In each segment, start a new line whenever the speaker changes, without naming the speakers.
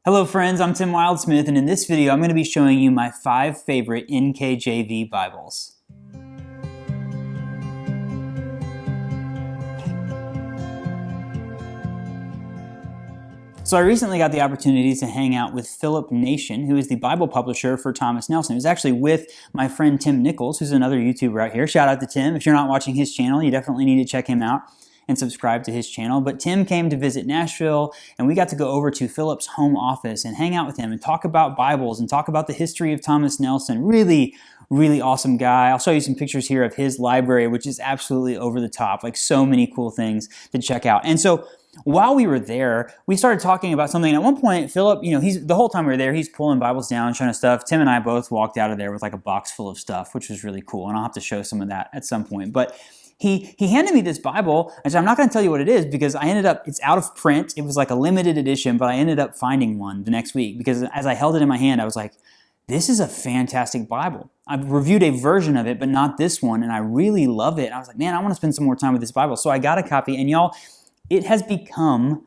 Hello friends, I'm Tim Wildsmith, and in this video I'm going to be showing you my 5 favorite NKJV Bibles. So I recently got the opportunity to hang out with Philip Nation, who is the Bible publisher for Thomas Nelson. He was actually with my friend Tim Nichols, who's another YouTuber out here. Shout out to Tim. If you're not watching his channel, you definitely need to check him out and subscribe to his channel. But Tim came to visit Nashville, and we got to go over to Philip's home office and hang out with him and talk about Bibles and talk about the history of Thomas Nelson. Really awesome guy. I'll show you some pictures here of his library, which is absolutely over the top, like so many cool things to check out. And so while we were there, we started talking about something. And at one point, Philip, the whole time we were there, he's pulling Bibles down, showing us stuff. Tim and I both walked out of there with like a box full of stuff, which was really cool. And I'll have to show some of that at some point. But he handed me this Bible, and so I'm not going to tell you what it is because it's out of print. It was like a limited edition, but I ended up finding one the next week because as I held it in my hand, I was like, this is a fantastic Bible. I've reviewed a version of it, but not this one, and I really love it. I was like, man, I want to spend some more time with this Bible. So I got a copy, and y'all, it has become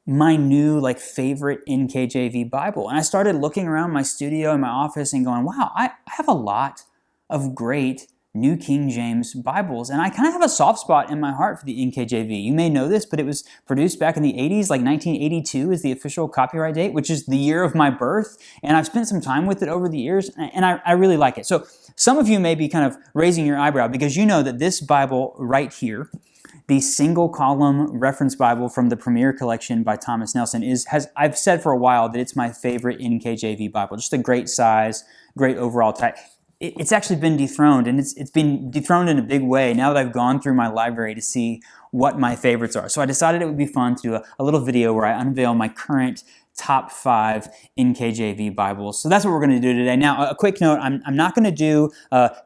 my new favorite NKJV Bible. And I started looking around my studio and my office and going, wow, I have a lot of great New King James Bibles, and I kind of have a soft spot in my heart for the NKJV. You may know this, but it was produced back in the 80s, like 1982 is the official copyright date, which is the year of my birth, and I've spent some time with it over the years, and I really like it. So some of you may be kind of raising your eyebrow because you know that this Bible right here, the single column reference Bible from the Premier Collection by Thomas Nelson I've said for a while that it's my favorite NKJV Bible. Just a great size, great overall type. It's actually been dethroned, and it's been dethroned in a big way now that I've gone through my library to see what my favorites are. So I decided it would be fun to do a little video where I unveil my current top 5 NKJV Bibles. So that's what we're going to do today. Now, a quick note, I'm not going to do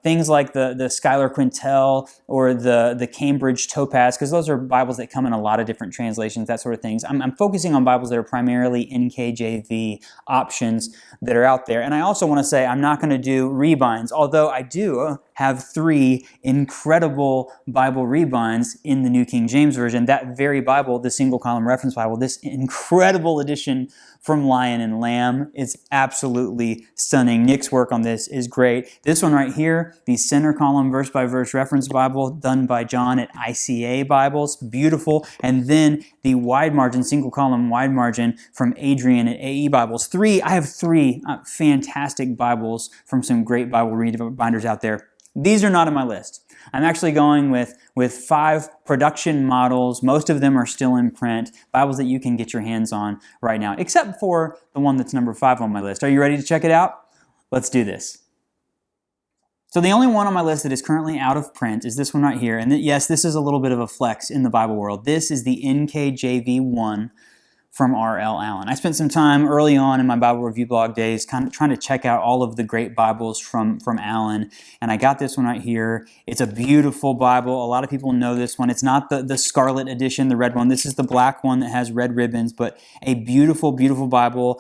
things like the Schuyler Quintel or the Cambridge Topaz, because those are Bibles that come in a lot of different translations, that sort of things. I'm focusing on Bibles that are primarily NKJV options that are out there. And I also want to say I'm not going to do rebinds, although I do have 3 incredible Bible rebinds in the New King James Version. That very Bible, the single column reference Bible, this incredible edition from Lion and Lamb is absolutely stunning. Nick's work on this is great. This one right here, the center column verse by verse reference Bible done by John at ICA Bibles, beautiful. And then the wide margin, single column wide margin from Adrian at AE Bibles. I have 3 fantastic Bibles from some great Bible rebinders out there. These are not on my list. I'm actually going with 5 production models. Most of them are still in print, Bibles that you can get your hands on right now, except for the one that's number 5 on my list. Are you ready to check it out? Let's do this. So the only one on my list that is currently out of print is this one right here. And yes, this is a little bit of a flex in the Bible world. This is the NKJV1 from R.L. Allan. I spent some time early on in my Bible review blog days kind of trying to check out all of the great Bibles from Allan, and I got this one right here. It's a beautiful Bible. A lot of people know this one. It's not the scarlet edition, the red one. This is the black one that has red ribbons, but a beautiful Bible,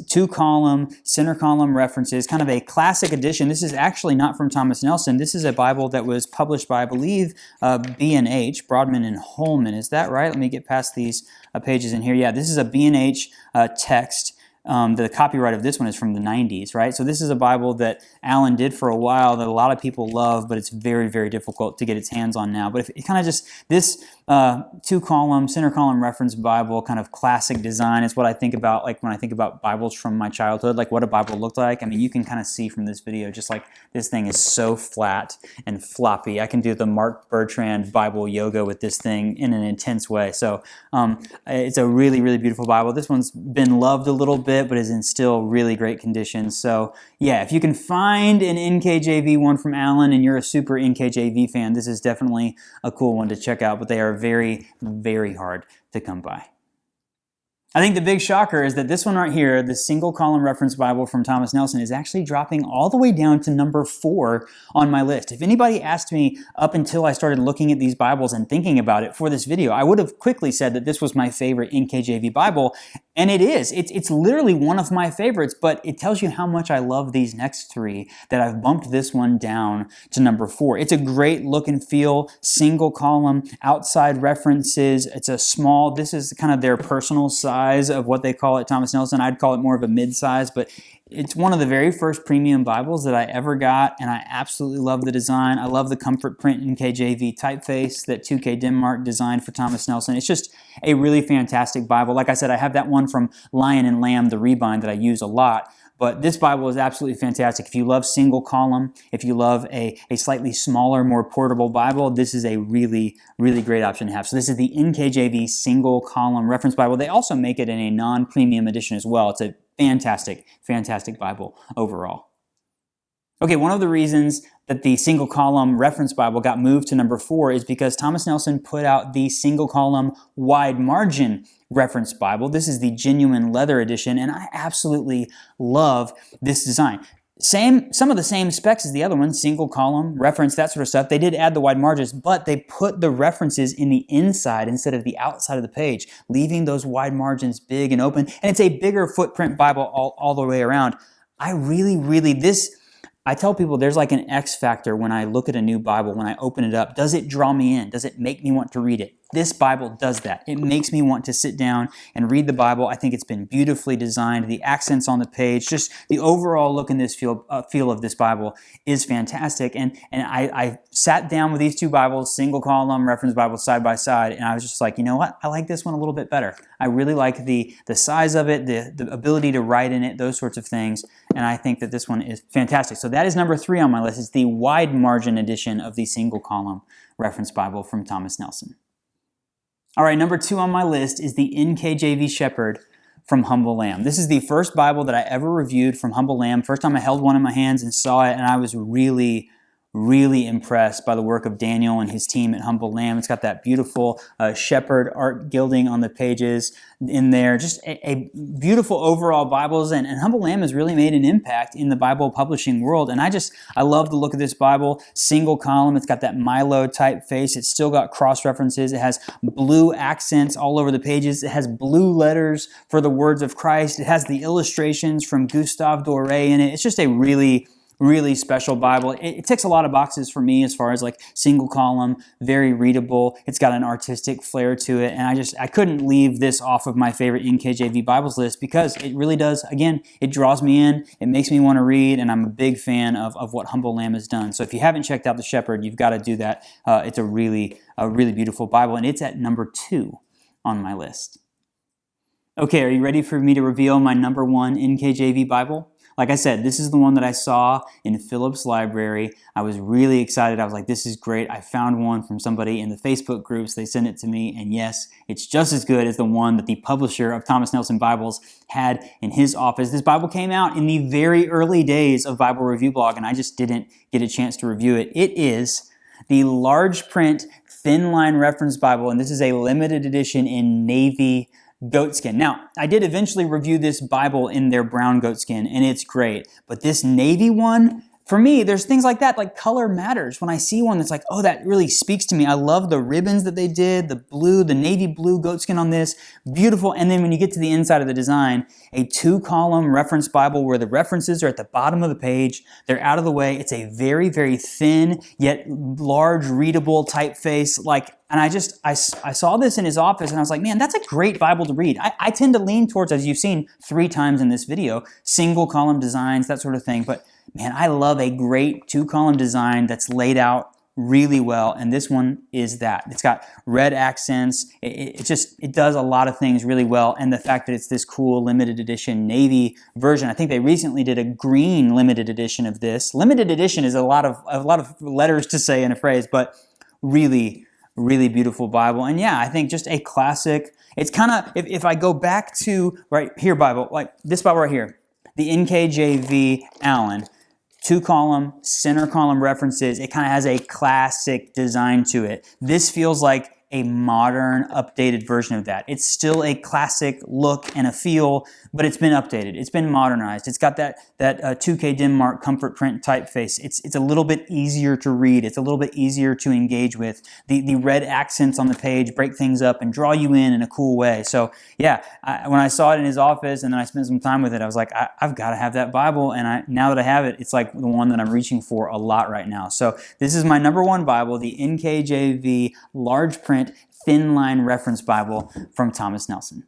2 column, center column references, kind of a classic edition. This is actually not from Thomas Nelson. This is a Bible that was published by, I believe, B&H, Broadman and Holman. Is that right? Let me get past these pages in here. Yeah, this is a B&H text. The copyright of this one is from the 90s, right? So this is a Bible that Allan did for a while that a lot of people love, but it's very difficult to get its hands on now. But if it kind of just, this 2 column, center column reference Bible, kind of classic design is what I think about when I think about Bibles from my childhood, like what a Bible looked like. I mean, you can kind of see from this video, just like this thing is so flat and floppy. I can do the Mark Bertrand Bible yoga with this thing in an intense way. So it's a really beautiful Bible. This one's been loved a little bit, but is in still really great condition. So yeah, if you can find an NKJV1 from Allan and you're a super NKJV fan, this is definitely a cool one to check out, but they are very hard to come by. I think the big shocker is that this one right here, the single column reference Bible from Thomas Nelson, is actually dropping all the way down to number 4 on my list. If anybody asked me up until I started looking at these Bibles and thinking about it for this video, I would have quickly said that this was my favorite NKJV Bible. And it is. It's literally one of my favorites, but it tells you how much I love these next three that I've bumped this one down to number 4. It's a great look and feel, single column, outside references. It's a small, this is kind of their personal size of what they call it, Thomas Nelson. I'd call it more of a mid-size, but it's one of the very first premium Bibles that I ever got, and I absolutely love the design. I love the comfort print NKJV typeface that 2K Denmark designed for Thomas Nelson. It's just a really fantastic Bible. Like I said, I have that one from Lion and Lamb, the Rebind, that I use a lot. But this Bible is absolutely fantastic. If you love single column, if you love a slightly smaller, more portable Bible, this is a really, really great option to have. So this is the NKJV single column reference Bible. They also make it in a non-premium edition as well. It's a fantastic, fantastic Bible overall. Okay, one of the reasons that the single column reference Bible got moved to number 4 is because Thomas Nelson put out the single column wide margin reference Bible. This is the genuine leather edition, and I absolutely love this design. Some of the same specs as the other one, single column, reference, that sort of stuff. They did add the wide margins, but they put the references in the inside instead of the outside of the page, leaving those wide margins big and open. And it's a bigger footprint Bible all the way around. I tell people there's like an X factor when I look at a new Bible, when I open it up. Does it draw me in? Does it make me want to read it? This Bible does that. It makes me want to sit down and read the Bible. I think it's been beautifully designed. The accents on the page, just the overall look in this feel of this Bible is fantastic. And I sat down with these two Bibles, single column reference Bibles side by side, and I was just like, you know what? I like this one a little bit better. I really like the size of it, the ability to write in it, those sorts of things. And I think that this one is fantastic. So that is number 3 on my list. It's the wide margin edition of the single column reference Bible from Thomas Nelson. All right, number 2 on my list is the NKJV Shepherd from Humble Lamb. This is the first Bible that I ever reviewed from Humble Lamb. First time I held one in my hands and saw it, and I was really impressed by the work of Daniel and his team at Humble Lamb. It's got that beautiful shepherd art gilding on the pages in there. Just a beautiful overall Bibles, and Humble Lamb has really made an impact in the Bible publishing world. And I love the look of this Bible. Single column, it's got that Milo typeface. It's still got cross references. It has blue accents all over the pages. It has blue letters for the words of Christ. It has the illustrations from Gustave Doré in it. It's just a really special Bible. It ticks a lot of boxes for me as far as like single column, very readable. It's got an artistic flair to it, and I couldn't leave this off of my favorite NKJV Bibles list because it really does, again, it draws me in, it makes me want to read, and I'm a big fan of what Humble Lamb has done. So if you haven't checked out the Shepherd, you've got to do that. It's a really beautiful Bible, and it's at number 2 on my list. Okay, are you ready for me to reveal my number 1 NKJV Bible? Like I said, this is the one that I saw in Philip's library. I was really excited. I was like, this is great. I found one from somebody in the Facebook groups. They sent it to me, and yes, it's just as good as the one that the publisher of Thomas Nelson Bibles had in his office. This Bible came out in the very early days of Bible Review Blog, and I just didn't get a chance to review it. It is the large print Thinline reference Bible, and this is a limited edition in navy goatskin. Now, I did eventually review this Bible in their brown goatskin, and it's great. But this navy one, for me, there's things like that, like color matters. When I see one that's like, oh, that really speaks to me. I love the ribbons that they did, the navy blue goatskin on this, beautiful. And then when you get to the inside of the design, a 2-column reference Bible where the references are at the bottom of the page. They're out of the way. It's a very, very thin yet large readable typeface. And I saw this in his office, and I was like, man, that's a great Bible to read. I tend to lean towards, as you've seen 3 times in this video, single column designs, that sort of thing. But man, I love a great 2-column design that's laid out really well, and this one is that. It's got red accents. It does a lot of things really well, and the fact that it's this cool limited edition navy version. I think they recently did a green limited edition of this. Limited edition is a lot of letters to say in a phrase, but really beautiful Bible. And yeah, I think just a classic. It's kind of, if I go back to right here Bible, like this Bible right here, the NKJV Allan, 2-column, center column references, it kind of has a classic design to it. This feels like a modern, updated version of that. It's still a classic look and a feel, but it's been updated. It's been modernized. It's got that 2K Denmark comfort print typeface. It's a little bit easier to read. It's a little bit easier to engage with. The red accents on the page break things up and draw you in a cool way. So yeah, when I saw it in his office and then I spent some time with it, I was like, I've got to have that Bible. And now that I have it, it's like the one that I'm reaching for a lot right now. So this is my #1 Bible, the NKJV large print Thinline reference Bible from Thomas Nelson.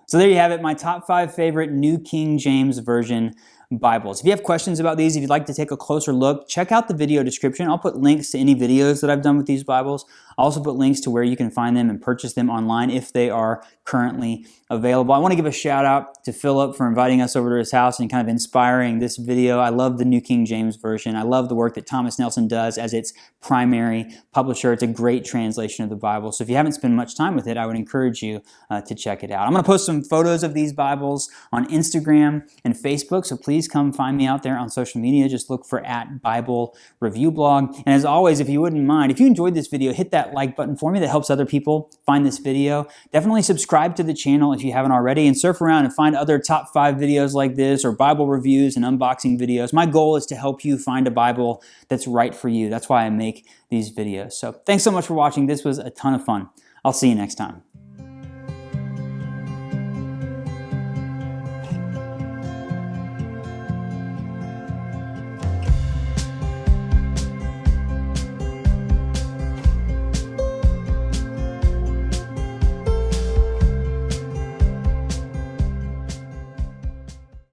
So there you have it, my top 5 favorite New King James Version Bibles. If you have questions about these, if you'd like to take a closer look, check out the video description. I'll put links to any videos that I've done with these Bibles. I'll also put links to where you can find them and purchase them online if they are currently available. I want to give a shout out to Philip for inviting us over to his house and kind of inspiring this video. I love the New King James Version. I love the work that Thomas Nelson does as its primary publisher. It's a great translation of the Bible. So if you haven't spent much time with it, I would encourage you to check it out. I'm going to post some photos of these Bibles on Instagram and Facebook, so please come find me out there on social media. Just look for @BibleReviewBlog. And as always, if you wouldn't mind, if you enjoyed this video, hit that like button for me. That helps other people find this video. Definitely subscribe to the channel if you haven't already, and surf around and find other top 5 videos like this or Bible reviews and unboxing videos. My goal is to help you find a Bible that's right for you. That's why I make these videos. So thanks so much for watching. This was a ton of fun. I'll see you next time.